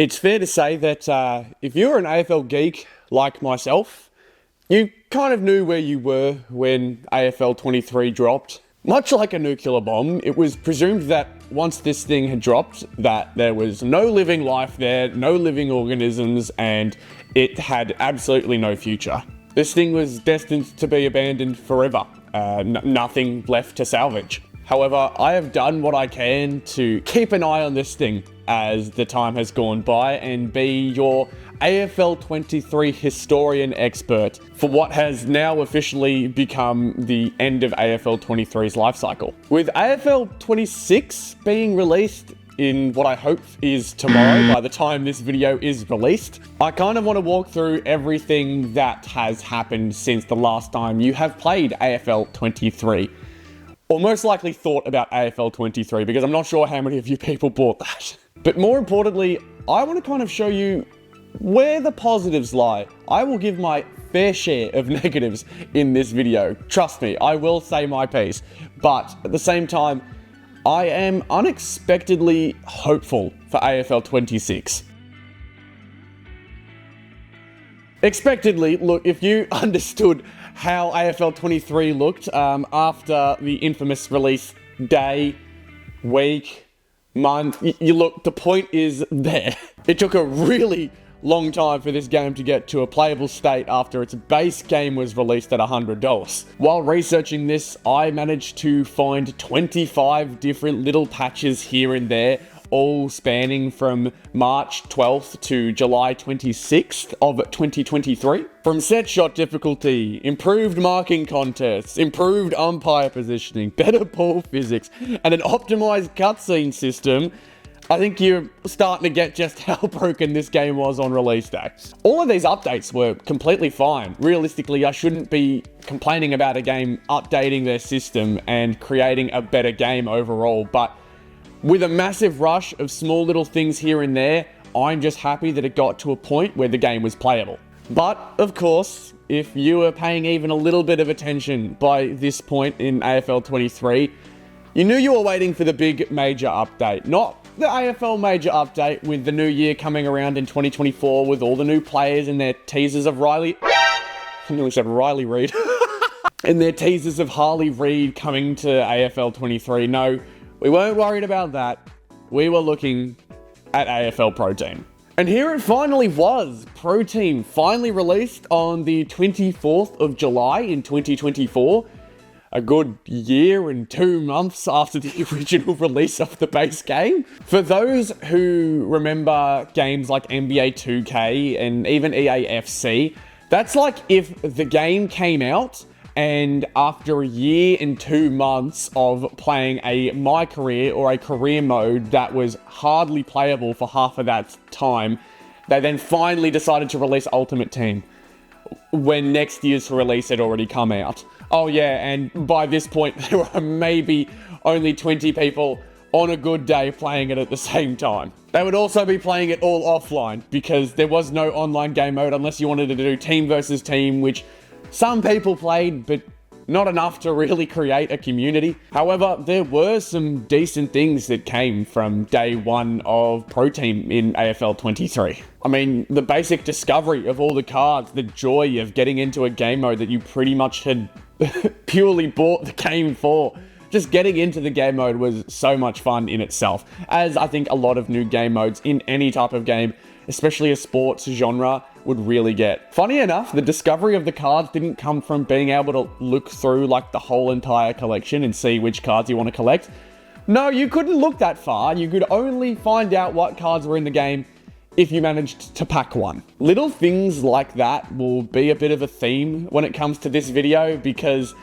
It's fair to say that if you're an AFL geek like myself, you kind of knew where you were when AFL 23 dropped. Much like a nuclear bomb, it was presumed that once this thing had dropped, that there was no living life there, no living organisms, and it had absolutely no future. This thing was destined to be abandoned forever. Nothing left to salvage. However, I have done what I can to keep an eye on this thing as the time has gone by and be your AFL 23 historian expert for what has now officially become the end of AFL 23's life cycle. With AFL 26 being released in what I hope is tomorrow by the time this video is released, I kind of want to walk through everything that has happened since the last time you have played AFL 23. Or most likely thought about AFL 23, because I'm not sure how many of you people bought that. But more importantly, I want to kind of show you where the positives lie. I will give my fair share of negatives in this video. Trust me, I will say my piece. But at the same time, I am unexpectedly hopeful for AFL 26. Expectedly, look, if you understood how AFL 23 looked after the infamous release day, week, month, you look, the point is there. It took a really long time for this game to get to a playable state after its base game was released at $100. While researching this, I managed to find 25 different little patches here and there, all spanning from March 12th to July 26th of 2023. From set shot difficulty, improved marking contests, improved umpire positioning, better ball physics, and an optimized cutscene system, I think you're starting to get just how broken this game was on release day. All of these updates were completely fine. Realistically, I shouldn't be complaining about a game updating their system and creating a better game overall, but with a massive rush of small little things here and there, I'm just happy that it got to a point where the game was playable. But, of course, if you were paying even a little bit of attention by this point in AFL 23, you knew you were waiting for the big major update. Not the AFL major update with the new year coming around in 2024 with all the new players and their teasers of Riley... I nearly said Riley Reid. And their teasers of Harley Reid coming to AFL 23. No, we weren't worried about that. We were looking at AFL Pro Team. And here it finally was. Pro Team finally released on the 24th of July in 2024. A good year and 2 months after the original release of the base game. For those who remember games like NBA 2K and even EA FC, that's like if the game came out and after a year and 2 months of playing a My Career or a career mode that was hardly playable for half of that time, they then finally decided to release Ultimate Team when next year's release had already come out. Oh yeah, and by this point there were maybe only 20 people on a good day playing it at the same time. They would also be playing it all offline because there was no online game mode unless you wanted to do team versus team, which some people played, but not enough to really create a community. However, there were some decent things that came from day one of Pro Team in AFL 23. I mean, the basic discovery of all the cards, the joy of getting into a game mode that you pretty much had purely bought the game for. Just getting into the game mode was so much fun in itself, as I think a lot of new game modes in any type of game, especially a sports genre, would really get. Funny enough, the discovery of the cards didn't come from being able to look through like the whole entire collection and see which cards you want to collect. No, you couldn't look that far. You could only find out what cards were in the game if you managed to pack one. Little things like that will be a bit of a theme when it comes to this video because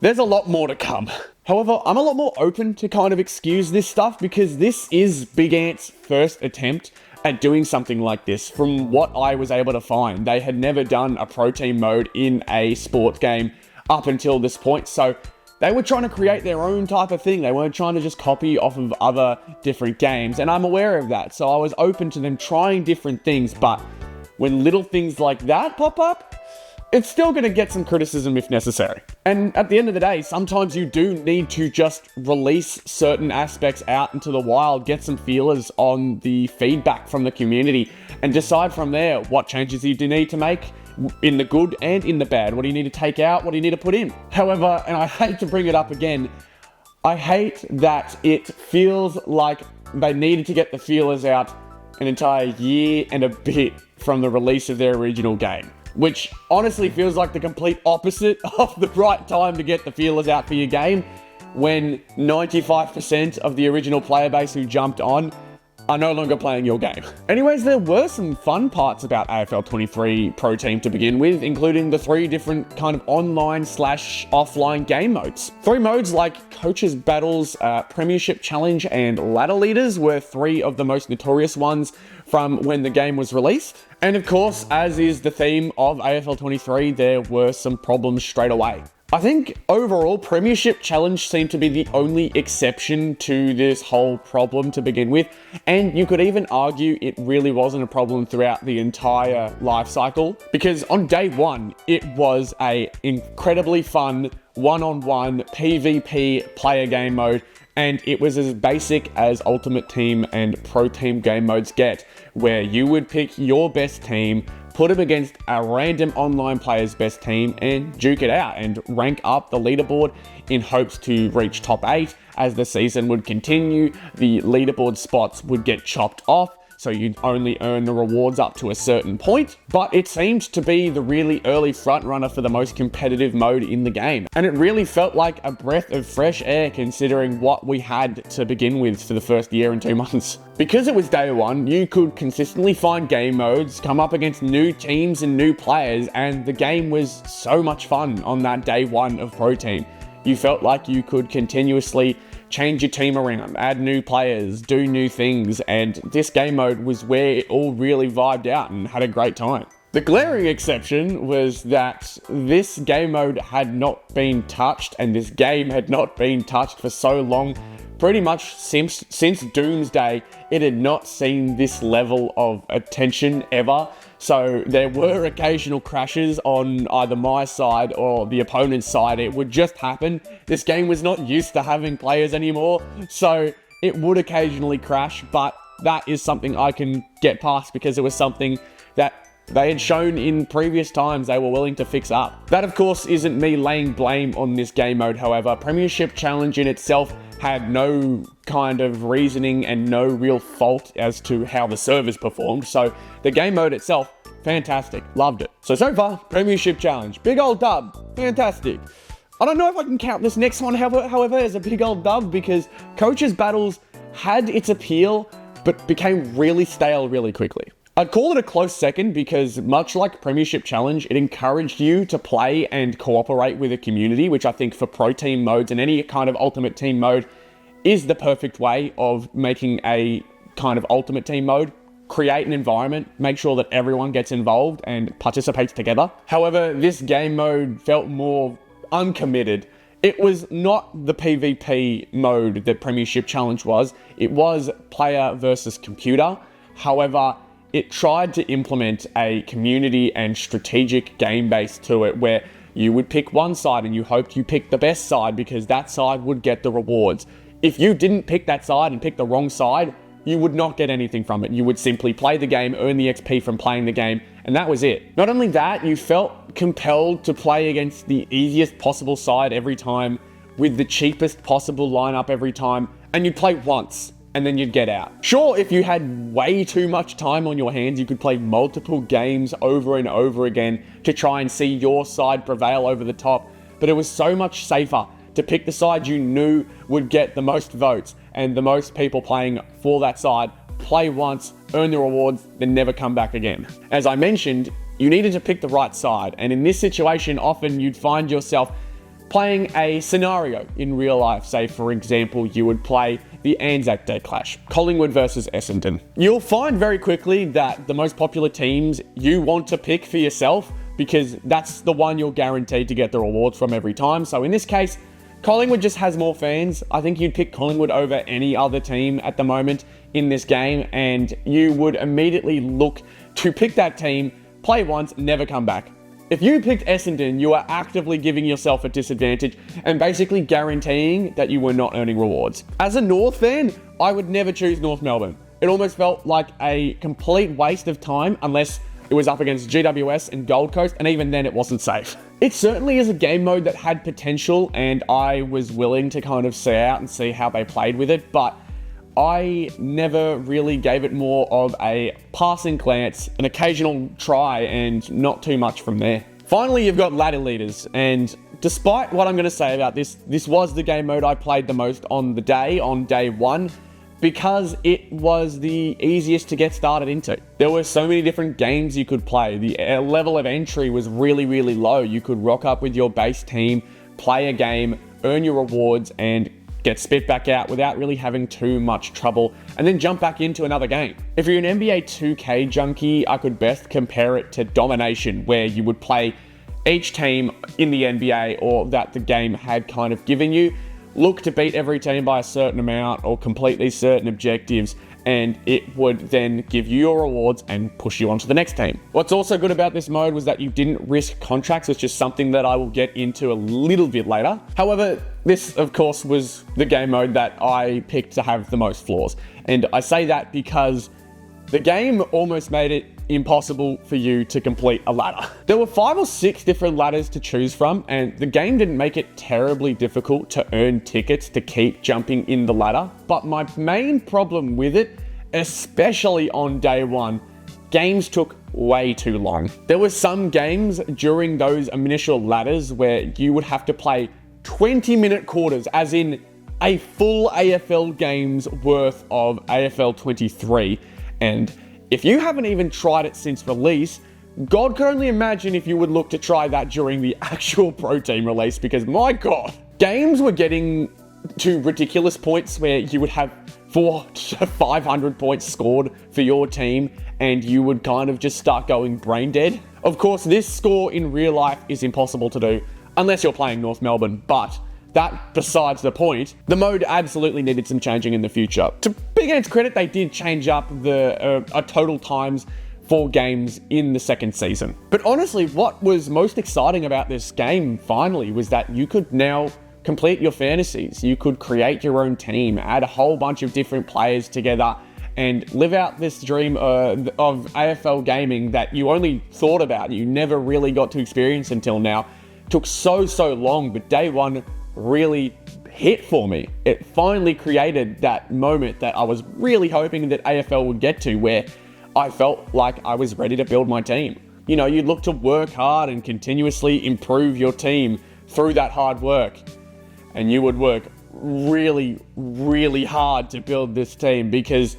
there's a lot more to come. However, I'm a lot more open to kind of excuse this stuff because this is Big Ant's first attempt at doing something like this. From what I was able to find, they had never done a Pro Team mode in a sports game up until this point, so they were trying to create their own type of thing. They weren't trying to just copy off of other different games, and I'm aware of that, so I was open to them trying different things, but when little things like that pop up, it's still going to get some criticism if necessary. And at the end of the day, sometimes you do need to just release certain aspects out into the wild, get some feelers on the feedback from the community, and decide from there what changes you do need to make in the good and in the bad. What do you need to take out? What do you need to put in? However, and I hate to bring it up again, I hate that it feels like they needed to get the feelers out an entire year and a bit from the release of their original game, which honestly feels like the complete opposite of the right time to get the feelers out for your game, when 95% of the original player base who jumped on are no longer playing your game. Anyways, there were some fun parts about AFL 23 Pro Team to begin with, including the 3 different kind of online/offline game modes. 3 modes like Coaches Battles, Premiership Challenge, and Ladder Leaders were 3 of the most notorious ones from when the game was released. And of course, as is the theme of AFL 23, there were some problems straight away. I think overall, Premiership Challenge seemed to be the only exception to this whole problem to begin with, and you could even argue it really wasn't a problem throughout the entire life cycle, because on day 1, it was a incredibly fun one-on-one PvP player game mode, and it was as basic as Ultimate Team and Pro Team game modes get, where you would pick your best team, put them against a random online player's best team, and duke it out and rank up the leaderboard in hopes to reach top 8. As the season would continue, the leaderboard spots would get chopped off, so you'd only earn the rewards up to a certain point, but it seemed to be the really early front runner for the most competitive mode in the game. And it really felt like a breath of fresh air considering what we had to begin with for the first year and 2 months. Because it was day 1, you could consistently find game modes, come up against new teams and new players, and the game was so much fun on that day 1 of Pro Team. You felt like you could continuously change your team around, add new players, do new things, and this game mode was where it all really vibed out and had a great time. The glaring exception was that this game mode had not been touched, and this game had not been touched for so long. Pretty much since Doomsday, it had not seen this level of attention ever. So there were occasional crashes on either my side or the opponent's side. It would just happen. This game was not used to having players anymore, so it would occasionally crash, but that is something I can get past because it was something that they had shown in previous times they were willing to fix up. That, of course, isn't me laying blame on this game mode, however. Premiership Challenge in itself had no kind of reasoning and no real fault as to how the servers performed, so the game mode itself, fantastic, loved it. So far, Premiership Challenge, big old dub, fantastic. I don't know if I can count this next one, however, as a big old dub, because Coaches Battles had its appeal, but became really stale really quickly. I'd call it a close second because, much like Premiership Challenge, it encouraged you to play and cooperate with a community, which I think for Pro Team modes and any kind of Ultimate Team mode is the perfect way of making a kind of Ultimate Team mode. Create an environment, make sure that everyone gets involved and participates together. However, this game mode felt more uncommitted. It was not the PvP mode that Premiership Challenge was. It was player versus computer. However, it tried to implement a community and strategic game base to it where you would pick one side and you hoped you picked the best side because that side would get the rewards. If you didn't pick that side and pick the wrong side, you would not get anything from it. You would simply play the game, earn the XP from playing the game, and that was it. Not only that, you felt compelled to play against the easiest possible side every time, with the cheapest possible lineup every time, and you'd play once, and then you'd get out. Sure, if you had way too much time on your hands, you could play multiple games over and over again to try and see your side prevail over the top, but it was so much safer to pick the side you knew would get the most votes and the most people playing for that side, play once, earn the rewards, then never come back again. As I mentioned, you needed to pick the right side, and in this situation, often you'd find yourself playing a scenario in real life. Say, for example, you would play the Anzac Day clash, Collingwood versus Essendon. You'll find very quickly that the most popular teams you want to pick for yourself because that's the one you're guaranteed to get the rewards from every time. So in this case, Collingwood just has more fans. I think you'd pick Collingwood over any other team at the moment in this game, and you would immediately look to pick that team, play once, never come back. If you picked Essendon, you are actively giving yourself a disadvantage and basically guaranteeing that you were not earning rewards. As a North fan, I would never choose North Melbourne. It almost felt like a complete waste of time unless it was up against GWS and Gold Coast, and even then it wasn't safe. It certainly is a game mode that had potential, and I was willing to kind of see out and see how they played with it, but I never really gave it more of a passing glance, an occasional try, and not too much from there. Finally, you've got ladder leaders, and despite what I'm going to say about this was the game mode I played the most on day one, because it was the easiest to get started into. There were so many different games you could play. The level of entry was really, really low. You could rock up with your base team, play a game, earn your rewards, and get spit back out without really having too much trouble, and then jump back into another game. If you're an NBA 2K junkie, I could best compare it to Domination, where you would play each team in the NBA or that the game had kind of given you, look to beat every team by a certain amount or complete these certain objectives, and it would then give you your rewards and push you on to the next team. What's also good about this mode was that you didn't risk contracts, which is something that I will get into a little bit later. However, this, of course, was the game mode that I picked to have the most flaws. And I say that because the game almost made it impossible for you to complete a ladder. There were 5 or 6 different ladders to choose from, and the game didn't make it terribly difficult to earn tickets to keep jumping in the ladder. But my main problem with it, especially on day one, games took way too long. There were some games during those initial ladders where you would have to play 20-minute quarters, as in a full AFL game's worth of AFL 23, and if you haven't even tried it since release, God could only imagine if you would look to try that during the actual Pro Team release, because my God, games were getting to ridiculous points where you would have 400 to 500 points scored for your team and you would kind of just start going brain dead. Of course, this score in real life is impossible to do unless you're playing North Melbourne, but that besides the point. The mode absolutely needed some changing in the future. To Big Ant's credit, they did change up the total times for games in the second season. But honestly, what was most exciting about this game finally was that you could now complete your fantasies. You could create your own team, add a whole bunch of different players together, and live out this dream of AFL gaming that you only thought about, you never really got to experience until now. It took so long, but day one really hit for me. It finally created that moment that I was really hoping that AFL would get to, where I felt like I was ready to build my team. You know, you'd look to work hard and continuously improve your team through that hard work. And you would work really hard to build this team, because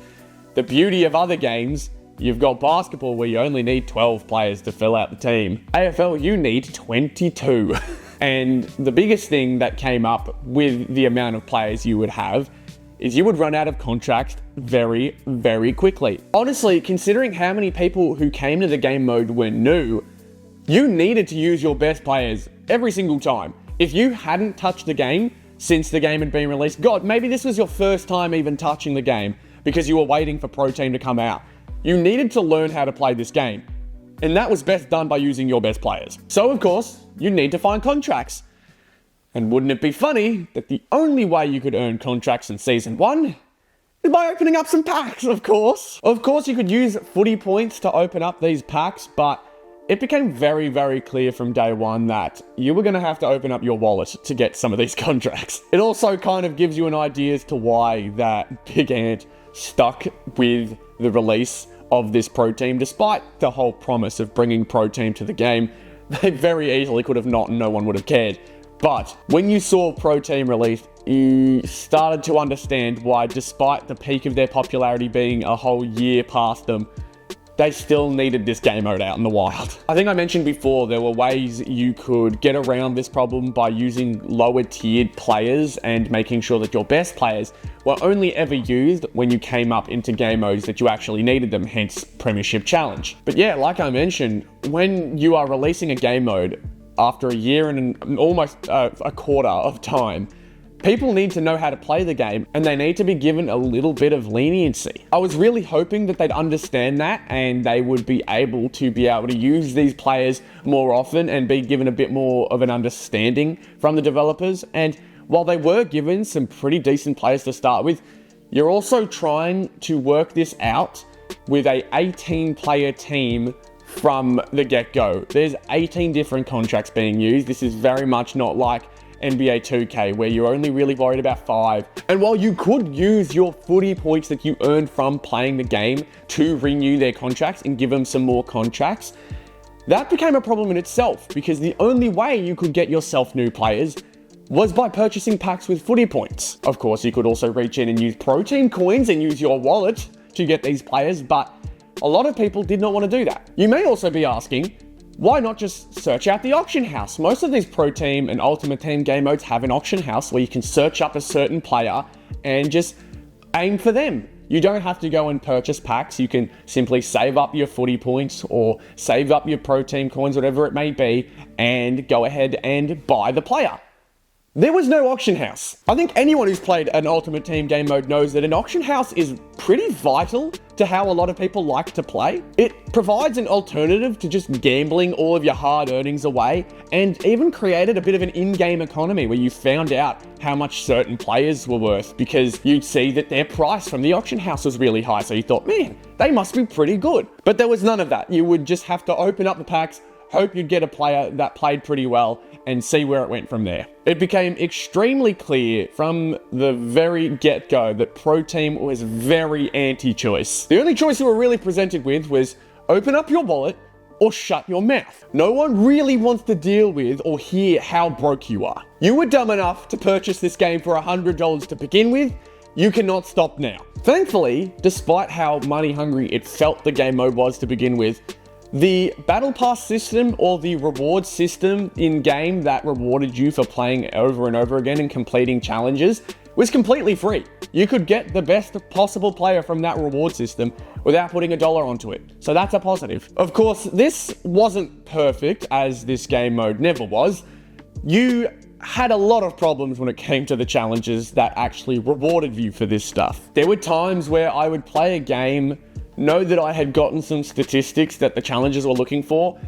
the beauty of other games, you've got basketball where you only need 12 players to fill out the team. AFL, you need 22. And the biggest thing that came up with the amount of players you would have is you would run out of contracts very quickly. Honestly, considering how many people who came to the game mode were new, you needed to use your best players every single time. If you hadn't touched the game since the game had been released, God, maybe this was your first time even touching the game because you were waiting for Pro Team to come out. You needed to learn how to play this game. And that was best done by using your best players. So, of course, you need to find contracts. And wouldn't it be funny that the only way you could earn contracts in Season 1 is by opening up some packs, of course. Of course, you could use footy points to open up these packs, but it became very clear from day one that you were going to have to open up your wallet to get some of these contracts. It also kind of gives you an idea as to why that Big Ant stuck with the release of this Pro Team, despite the whole promise of bringing Pro Team to the game. They very easily could have not, and no one would have cared. But when you saw Pro Team released, you started to understand why, despite the peak of their popularity being a whole year past them, they still needed this game mode out in the wild. I think I mentioned before there were ways you could get around this problem by using lower tiered players and making sure that your best players were only ever used when you came up into game modes that you actually needed them, hence Premiership Challenge. But yeah, like I mentioned, when you are releasing a game mode after a year and almost a quarter of time, People need to know how to play the game, and they need to be given a little bit of leniency. I was really hoping that they'd understand that and they would be able to use these players more often and be given a bit more of an understanding from the developers. And while they were given some pretty decent players to start with, you're also trying to work this out with a 18-player team from the get-go. There's 18 different contracts being used. This is very much not like NBA 2K, where you're only really worried about 5. And while you could use your footy points that you earned from playing the game to renew their contracts and give them some more contracts, that became a problem in itself, because the only way you could get yourself new players was by purchasing packs with footy points. Of course, you could also reach in and use Pro Team coins and use your wallet to get these players, but a lot of people did not want to do that. You may also be asking, why not just search out the auction house? Most of these Pro Team and Ultimate Team game modes have an auction house where you can search up a certain player and just aim for them. You don't have to go and purchase packs. You can simply save up your footy points or save up your Pro Team coins, whatever it may be, and go ahead and buy the player. There was no auction house. I think anyone who's played an Ultimate Team game mode knows that an auction house is pretty vital to how a lot of people like to play. It provides an alternative to just gambling all of your hard earnings away, and even created a bit of an in-game economy where you found out how much certain players were worth because you'd see that their price from the auction house was really high. So you thought, man, they must be pretty good. But there was none of that. You would just have to open up the packs, hope you'd get a player that played pretty well, and see where it went from there. It became extremely clear from the very get-go that Pro Team was very anti-choice. The only choice you were really presented with was open up your wallet or shut your mouth. No one really wants to deal with or hear how broke you are. You were dumb enough to purchase this game for $100 to begin with. You cannot stop now. Thankfully, despite how money hungry it felt the game mode was to begin with, the Battle Pass system, or the reward system in-game that rewarded you for playing over and over again and completing challenges, was completely free. You could get the best possible player from that reward system without putting $1 onto it. So that's a positive. Of course, this wasn't perfect, as this game mode never was. You had a lot of problems when it came to the challenges that actually rewarded you for this stuff. There were times where I would play a game, know that I had gotten some statistics that the challenges were looking for,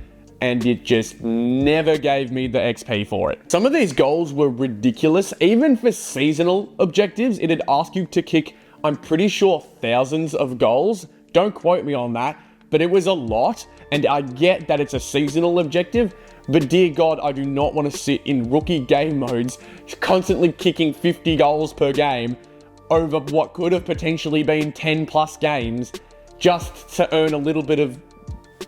and it just never gave me the XP for it. Some of these goals were ridiculous. Even for seasonal objectives, it'd ask you to kick, I'm pretty sure, thousands of goals. Don't quote me on that, but it was a lot, and I get that it's a seasonal objective, but dear God, I do not want to sit in rookie game modes constantly kicking 50 goals per game over what could have potentially been 10 plus games just to earn a little bit of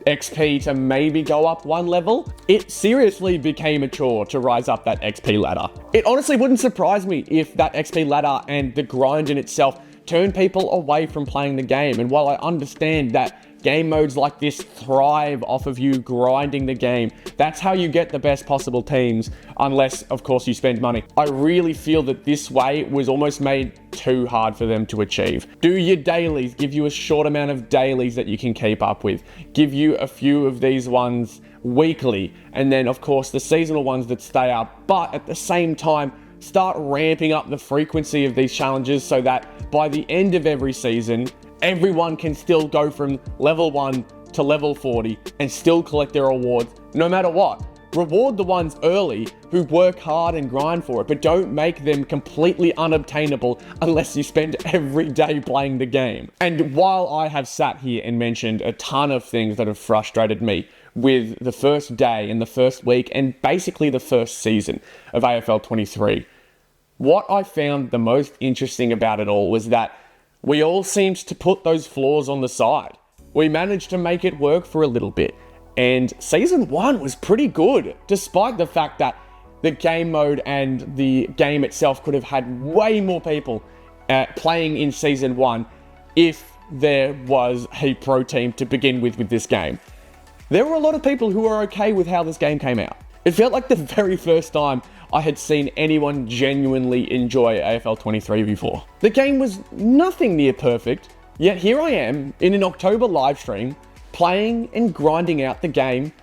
XP to maybe go up one level. It seriously became a chore to rise up that XP ladder. It honestly wouldn't surprise me if that XP ladder and the grind in itself turned people away from playing the game. And while I understand that game modes like this thrive off of you grinding the game, that's how you get the best possible teams, unless, of course, you spend money. I really feel that this way was almost made too hard for them to achieve. Do your dailies, give you a short amount of dailies that you can keep up with. Give you a few of these ones weekly, and then, of course, the seasonal ones that stay up. But at the same time, start ramping up the frequency of these challenges so that by the end of every season, everyone can still go from level 1 to level 40 and still collect their rewards no matter what. Reward the ones early who work hard and grind for it, but don't make them completely unobtainable unless you spend every day playing the game. And while I have sat here and mentioned a ton of things that have frustrated me with the first day and the first week and basically the first season of AFL 23, what I found the most interesting about it all was that we all seemed to put those flaws on the side. We managed to make it work for a little bit. And Season 1 was pretty good, despite the fact that the game mode and the game itself could have had way more people playing in Season 1 if there was a pro team to begin with this game. There were a lot of people who were okay with how this game came out. It felt like the very first time I had seen anyone genuinely enjoy AFL 23 before. The game was nothing near perfect, yet here I am in an October live stream playing and grinding out the game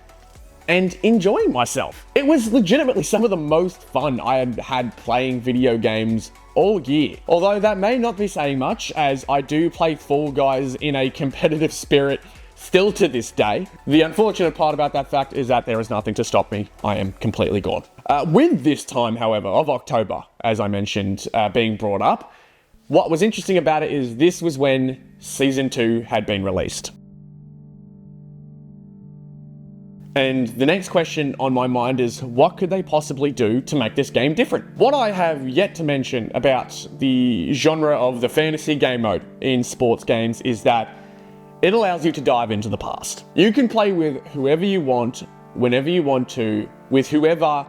and enjoying myself. It was legitimately some of the most fun I had had playing video games all year. Although that may not be saying much, as I do play Fall Guys in a competitive spirit still to this day. The unfortunate part about that fact is that there is nothing to stop me. I am completely gone. With this time, however, of October, as I mentioned, being brought up, what was interesting about it is this was when Season 2 had been released. And the next question on my mind is, what could they possibly do to make this game different? What I have yet to mention about the genre of the fantasy game mode in sports games is that it allows you to dive into the past. You can play with whoever you want, whenever you want to, with whoever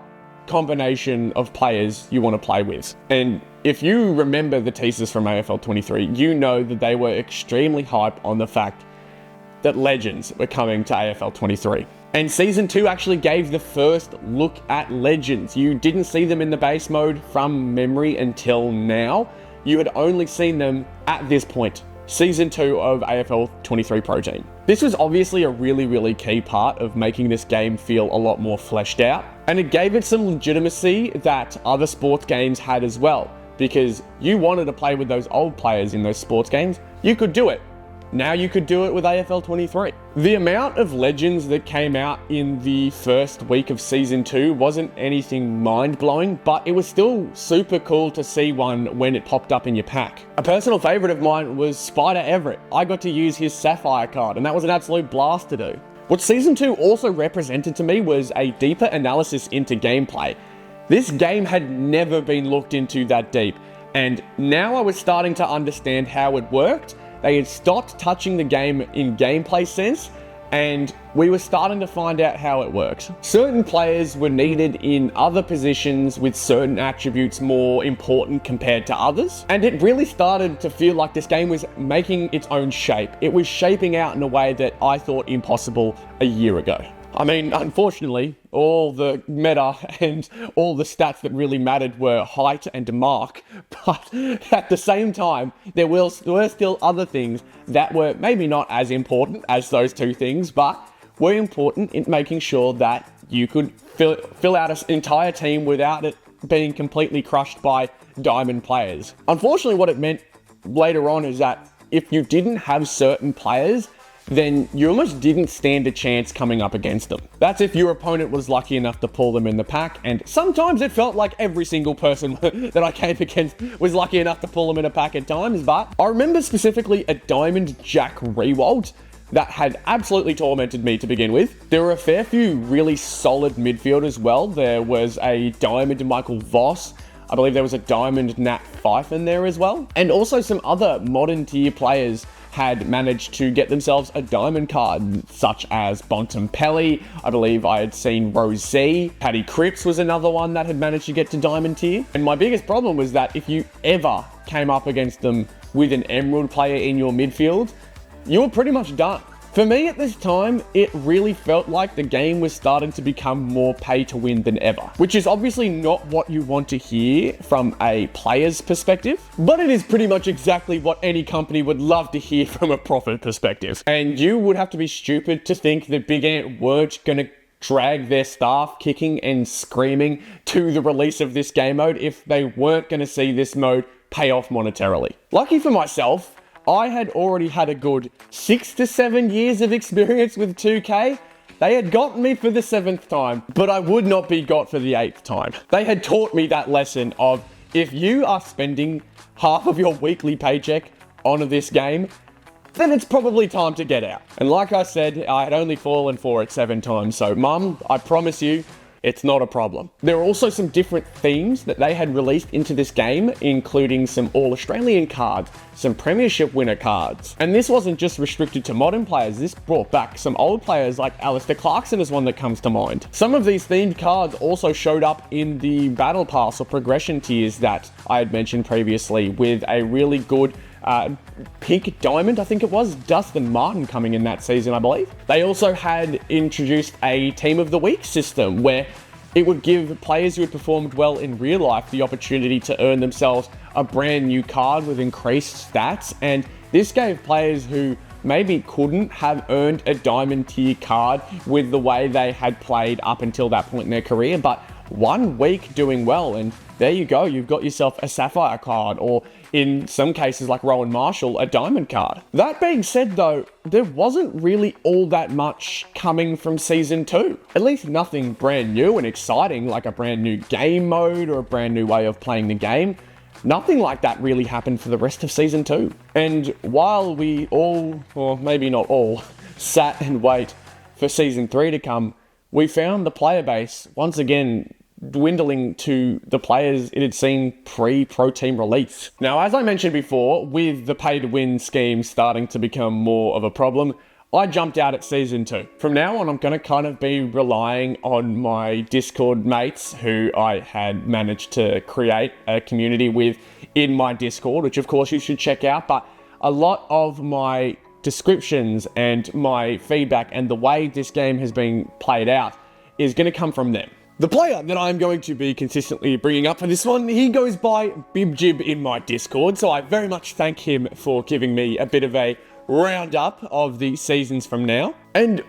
combination of players you want to play with. And if you remember the teasers from AFL 23, you know that they were extremely hype on the fact that Legends were coming to AFL 23. And Season 2 actually gave the first look at Legends. You didn't see them in the base mode from memory until now. You had only seen them at this point, Season 2 of AFL 23 Pro Team. This was obviously a really key part of making this game feel a lot more fleshed out, and it gave it some legitimacy that other sports games had as well, because you wanted to play with those old players in those sports games, you could do it. Now you could do it with AFL 23. The amount of Legends that came out in the first week of Season 2 wasn't anything mind-blowing, but it was still super cool to see one when it popped up in your pack. A personal favourite of mine was Spider Everett. I got to use his Sapphire card, and that was an absolute blast to do. What Season 2 also represented to me was a deeper analysis into gameplay. This game had never been looked into that deep, and now I was starting to understand how it worked. They had stopped touching the game in gameplay sense, and we were starting to find out how it works. Certain players were needed in other positions with certain attributes more important compared to others, and it really started to feel like this game was making its own shape. It was shaping out in a way that I thought impossible a year ago. I mean, unfortunately, all the meta and all the stats that really mattered were height and mark, but at the same time, there were still other things that were maybe not as important as those two things, but were important in making sure that you could fill out an entire team without it being completely crushed by diamond players. Unfortunately, what it meant later on is that if you didn't have certain players, then you almost didn't stand a chance coming up against them. That's if your opponent was lucky enough to pull them in the pack, and sometimes it felt like every single person that I came against was lucky enough to pull them in a pack at times, but I remember specifically a Diamond Jack Rewald that had absolutely tormented me to begin with. There were a fair few really solid midfield as well. There was a Diamond Michael Voss. I believe there was a Diamond Nat Fife in there as well. And also some other modern tier players had managed to get themselves a diamond card, such as Bontempelli. I believe I had seen Rosie. Paddy Cripps was another one that had managed to get to diamond tier. And my biggest problem was that if you ever came up against them with an emerald player in your midfield, you were pretty much done. For me at this time, it really felt like the game was starting to become more pay to win than ever, which is obviously not what you want to hear from a player's perspective, but it is pretty much exactly what any company would love to hear from a profit perspective. And you would have to be stupid to think that Big Ant weren't going to drag their staff kicking and screaming to the release of this game mode if they weren't going to see this mode pay off monetarily. Lucky for myself, I had already had a good 6 to 7 years of experience with 2K. They had gotten me for the 7th time, but I would not be got for the 8th time. They had taught me that lesson of, if you are spending half of your weekly paycheck on this game, then it's probably time to get out. And like I said, I had only fallen for it 7 times, so Mum, I promise you, it's not a problem. There are also some different themes that they had released into this game, including some All-Australian cards, some Premiership winner cards. And this wasn't just restricted to modern players, this brought back some old players like Alistair Clarkson is one that comes to mind. Some of these themed cards also showed up in the Battle Pass or progression tiers that I had mentioned previously, with a really good pink diamond, I think it was, Dustin Martin coming in that season, I believe. They also had introduced a Team of the Week system where it would give players who had performed well in real life the opportunity to earn themselves a brand new card with increased stats, and this gave players who maybe couldn't have earned a diamond tier card with the way they had played up until that point in their career, but 1 week doing well, and there you go, you've got yourself a sapphire card, or in some cases like Rowan Marshall, a diamond card. That being said though, there wasn't really all that much coming from Season 2. At least nothing brand new and exciting, like a brand new game mode or a brand new way of playing the game. Nothing like that really happened for the rest of Season 2. And while we all, or maybe not all, sat and wait for Season 3 to come, we found the player base once again dwindling to the players it had seen pre-Pro Team release. Now, as I mentioned before, with the pay-to-win scheme starting to become more of a problem, I jumped out at Season 2. From now on, I'm going to kind of be relying on my Discord mates who I had managed to create a community with in my Discord, which of course you should check out, but a lot of my descriptions and my feedback and the way this game has been played out is going to come from them. The player that I'm going to be consistently bringing up for this one, he goes by BibJib in my Discord, so I very much thank him for giving me a bit of a roundup of the seasons from now. And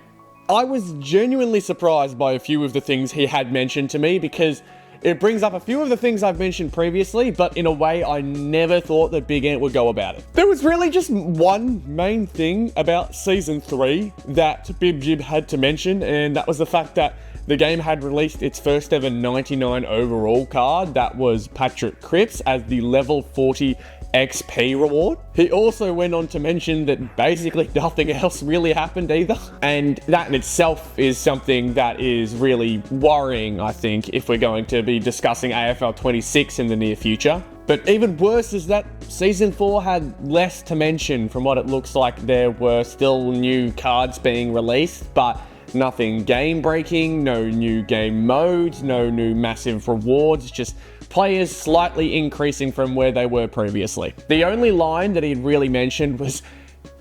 I was genuinely surprised by a few of the things he had mentioned to me, because it brings up a few of the things I've mentioned previously, but in a way I never thought that Big Ant would go about it. There was really just one main thing about Season 3 that BibJib had to mention, and that was the fact that the game had released its first ever 99 overall card. That was Patrick Cripps as the level 40 XP reward. He also went on to mention that basically nothing else really happened either. And that in itself is something that is really worrying, I think, if we're going to be discussing AFL 26 in the near future. But even worse is that Season 4 had less to mention. From what it looks like, there were still new cards being released, but nothing game-breaking, no new game modes, no new massive rewards, just players slightly increasing from where they were previously. The only line that he'd really mentioned was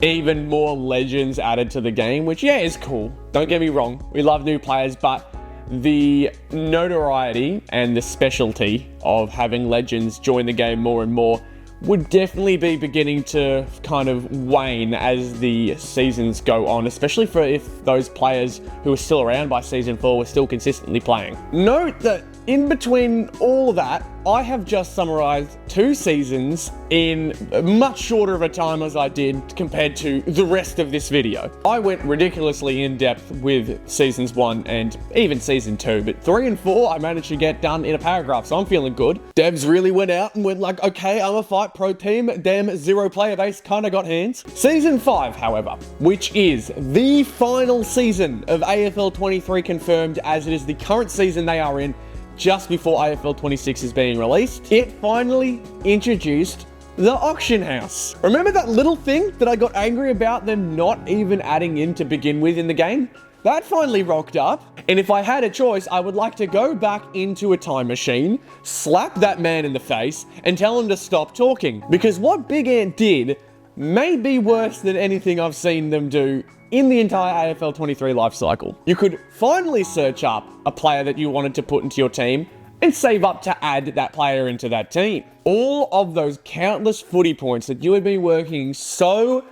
even more legends added to the game, which, yeah, is cool. Don't get me wrong, we love new players, but the notoriety and the specialty of having legends join the game more and more would definitely be beginning to kind of wane as the seasons go on, especially for if those players who are still around by Season 4 were still consistently playing. Note that in between all of that, I have just summarized 2 seasons in much shorter of a time as I did compared to the rest of this video. I went ridiculously in depth with Seasons 1 and even Season 2, but 3 and 4 I managed to get done in a paragraph, so I'm feeling good. Devs really went out and went like, okay, I'm a fight pro team, damn, 0 player base, kinda got hands. Season 5, however, which is the final season of AFL 23 confirmed, as it is the current season they are in, just before AFL 26 is being released, it finally introduced the auction house. Remember that little thing that I got angry about them not even adding in to begin with in the game? That finally rocked up, and if I had a choice, I would like to go back into a time machine, slap that man in the face, and tell him to stop talking. Because what Big Ant did may be worse than anything I've seen them do in the entire AFL 23 life cycle. You could finally search up a player that you wanted to put into your team and save up to add that player into that team. All of those countless footy points that you had been working so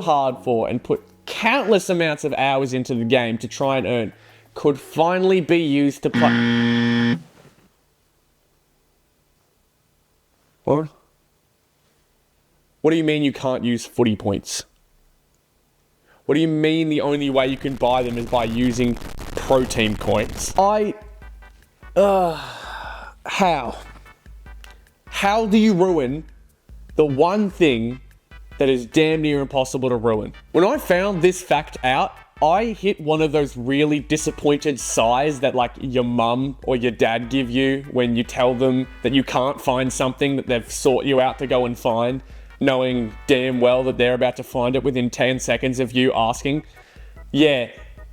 hard for and put countless amounts of hours into the game to try and earn could finally be used to play. What? What do you mean you can't use footy points? What do you mean the only way you can buy them is by using Pro Team coins? How? How do you ruin the one thing that is damn near impossible to ruin? When I found this fact out, I hit one of those really disappointed sighs that like your mum or your dad give you when you tell them that you can't find something that they've sought you out to go and find, knowing damn well that they're about to find it within 10 seconds of you asking. Yeah,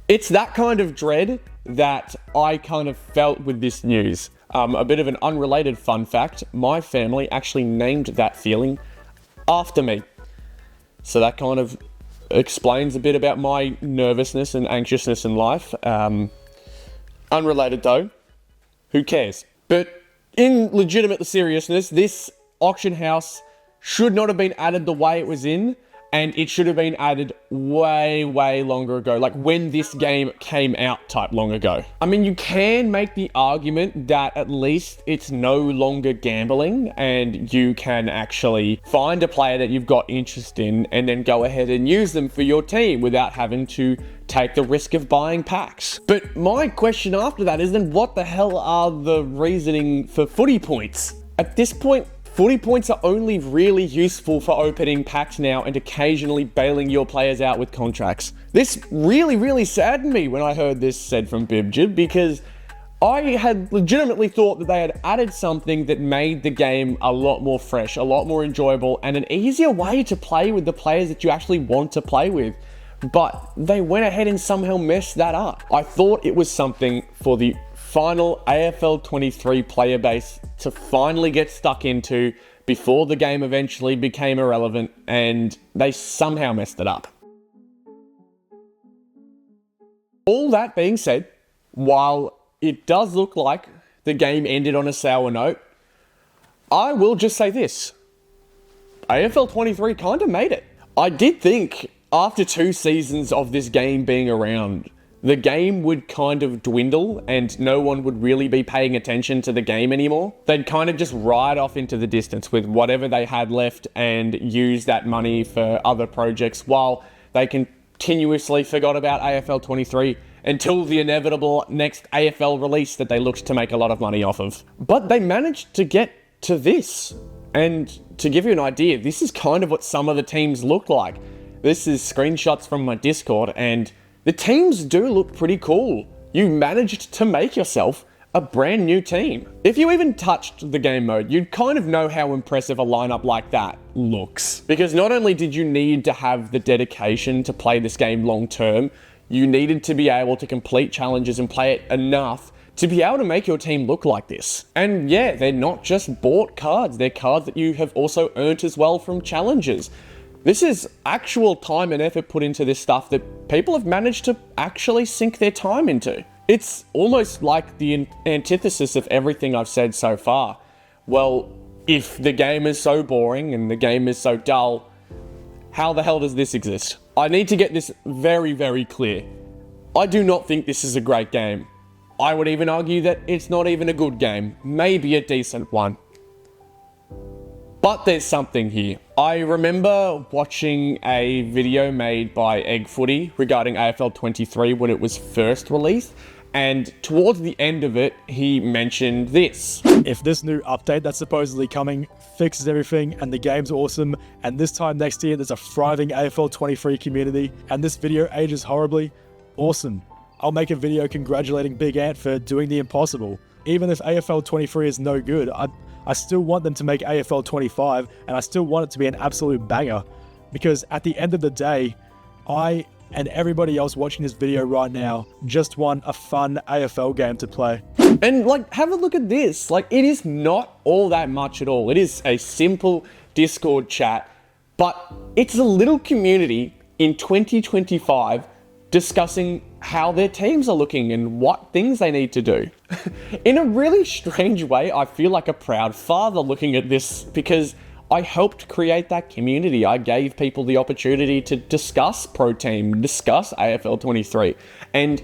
it's that kind of dread that I kind of felt with this news. A bit of an unrelated fun fact, my family actually named that feeling after me. So that kind of explains a bit about my nervousness and anxiousness in life. Unrelated though, who cares? But in legitimate seriousness, this auction house should not have been added the way it was in. And it should have been added way, way longer ago, like when this game came out type long ago. I mean, you can make the argument that at least it's no longer gambling and you can actually find a player that you've got interest in and then go ahead and use them for your team without having to take the risk of buying packs. But my question after that is then what the hell are the reasoning for footy points? At this point, footy points are only really useful for opening packs now and occasionally bailing your players out with contracts. This really, really saddened me when I heard this said from BibJib because I had legitimately thought that they had added something that made the game a lot more fresh, a lot more enjoyable, and an easier way to play with the players that you actually want to play with. But they went ahead and somehow messed that up. I thought it was something for the final AFL 23 player base to finally get stuck into before the game eventually became irrelevant, and they somehow messed it up. All that being said, while it does look like the game ended on a sour note, I will just say this. AFL 23 kind of made it. I did think after 2 seasons of this game being around, the game would kind of dwindle and no one would really be paying attention to the game anymore. They'd kind of just ride off into the distance with whatever they had left and use that money for other projects while they continuously forgot about AFL 23 until the inevitable next AFL release that they looked to make a lot of money off of. But they managed to get to this. And to give you an idea, this is kind of what some of the teams look like. This is screenshots from my Discord, and the teams do look pretty cool. You managed to make yourself a brand new team. If you even touched the game mode, you'd kind of know how impressive a lineup like that looks. Because not only did you need to have the dedication to play this game long term, you needed to be able to complete challenges and play it enough to be able to make your team look like this. And yeah, they're not just bought cards, they're cards that you have also earned as well from challenges. This is actual time and effort put into this stuff that people have managed to actually sink their time into. It's almost like the antithesis of everything I've said so far. Well, if the game is so boring and the game is so dull, how the hell does this exist? I need to get this very, very clear. I do not think this is a great game. I would even argue that it's not even a good game, maybe a decent one. But there's something here. I remember watching a video made by Egg Footy regarding AFL 23 when it was first released, and towards the end of it, he mentioned this. If this new update that's supposedly coming fixes everything and the game's awesome, and this time next year there's a thriving AFL 23 community, and this video ages horribly, awesome. I'll make a video congratulating Big Ant for doing the impossible. Even if AFL 23 is no good, I still want them to make AFL 25, and I still want it to be an absolute banger. Because at the end of the day, I and everybody else watching this video right now just want a fun AFL game to play. And like, have a look at this. Like, it is not all that much at all. It is a simple Discord chat, but it's a little community in 2025 discussing how their teams are looking and what things they need to do. In a really strange way, I feel like a proud father looking at this because I helped create that community. I gave people the opportunity to discuss Pro Team, discuss AFL 23, and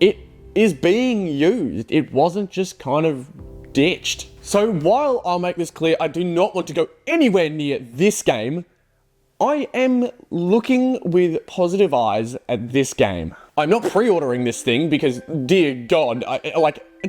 it is being used. It wasn't just kind of ditched. So while I'll make this clear, I do not want to go anywhere near this game, I am looking with positive eyes at this game. I'm not pre-ordering this thing because, dear God,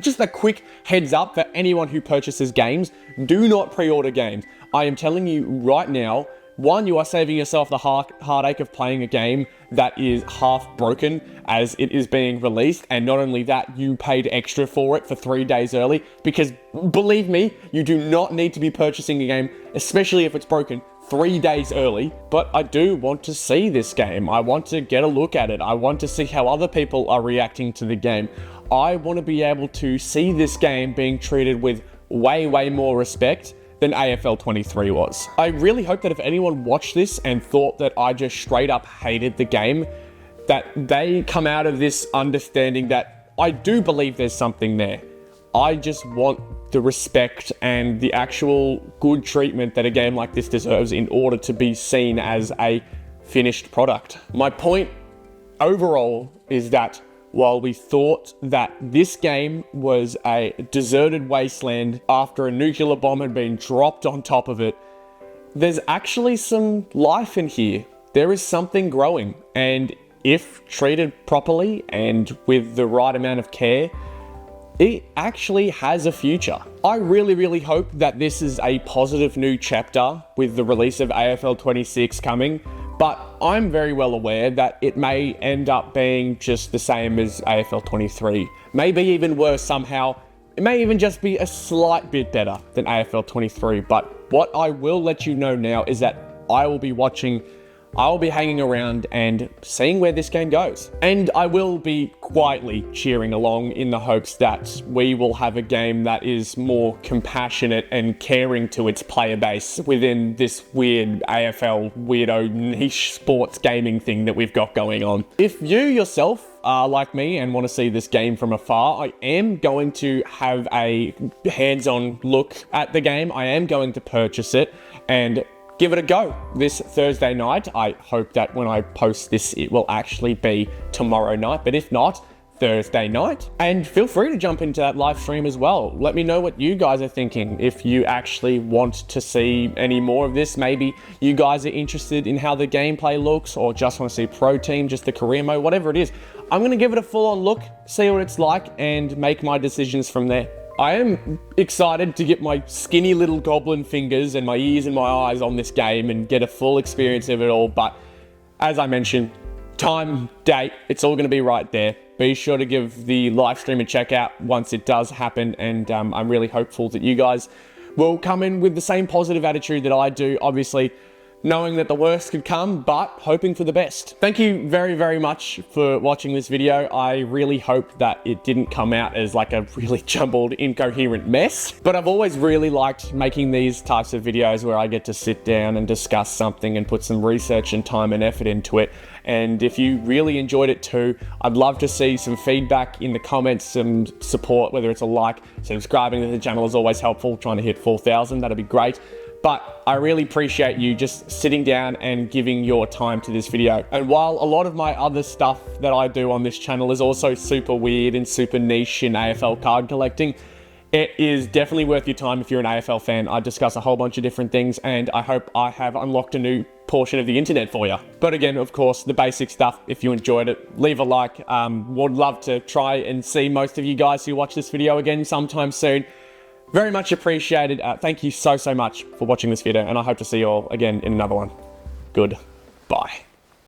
just a quick heads up for anyone who purchases games, do not pre-order games. I am telling you right now, one, you are saving yourself the heartache of playing a game that is half broken as it is being released, and not only that, you paid extra for it for 3 days early, because believe me, you do not need to be purchasing a game, especially if it's broken, 3 days early. But I do want to see this game. I want to get a look at it. I want to see how other people are reacting to the game. I want to be able to see this game being treated with way, way more respect than AFL 23 was. I really hope that if anyone watched this and thought that I just straight up hated the game, that they come out of this understanding that I do believe there's something there. I just want the respect and the actual good treatment that a game like this deserves in order to be seen as a finished product. My point overall is that while we thought that this game was a deserted wasteland after a nuclear bomb had been dropped on top of it, there's actually some life in here. There is something growing, and if treated properly and with the right amount of care, it actually has a future. I really hope that this is a positive new chapter with the release of AFL 26 coming, but I'm very well aware that it may end up being just the same as AFL 23. Maybe even worse somehow. It may even just be a slight bit better than AFL 23, but what I will let you know now is that I will be hanging around and seeing where this game goes. And I will be quietly cheering along in the hopes that we will have a game that is more compassionate and caring to its player base within this weird AFL weirdo niche sports gaming thing that we've got going on. If you yourself are like me and want to see this game from afar, I am going to have a hands-on look at the game. I am going to purchase it and give it a go this Thursday night. I hope that when I post this, it will actually be tomorrow night, but if not, Thursday night. And feel free to jump into that live stream as well. Let me know what you guys are thinking. If you actually want to see any more of this, maybe you guys are interested in how the gameplay looks, or just want to see pro team, just the career mode, whatever it is. I'm going to give it a full-on look, see what it's like, and make my decisions from there. I am excited to get my skinny little goblin fingers and my ears and my eyes on this game and get a full experience of it all. But as I mentioned, time, date, it's all going to be right there. Be sure to give the live stream a check out once it does happen. And I'm really hopeful that you guys will come in with the same positive attitude that I do. Obviously, knowing that the worst could come, but hoping for the best. Thank you very much for watching this video. I really hope that it didn't come out as like a really jumbled, incoherent mess. But I've always really liked making these types of videos where I get to sit down and discuss something and put some research and time and effort into it. And if you really enjoyed it too, I'd love to see some feedback in the comments, some support, whether it's a like, subscribing to the channel is always helpful, trying to hit 4,000, that'd be great. But I really appreciate you just sitting down and giving your time to this video. And while a lot of my other stuff that I do on this channel is also super weird and super niche in AFL card collecting, it is definitely worth your time if you're an AFL fan. I discuss a whole bunch of different things, and I hope I have unlocked a new portion of the internet for you. But again, of course, the basic stuff, if you enjoyed it, leave a like. Would love to try and see most of you guys who watch this video again sometime soon. Very much appreciated. Thank you so much for watching this video, and I hope to see you all again in another one. Goodbye.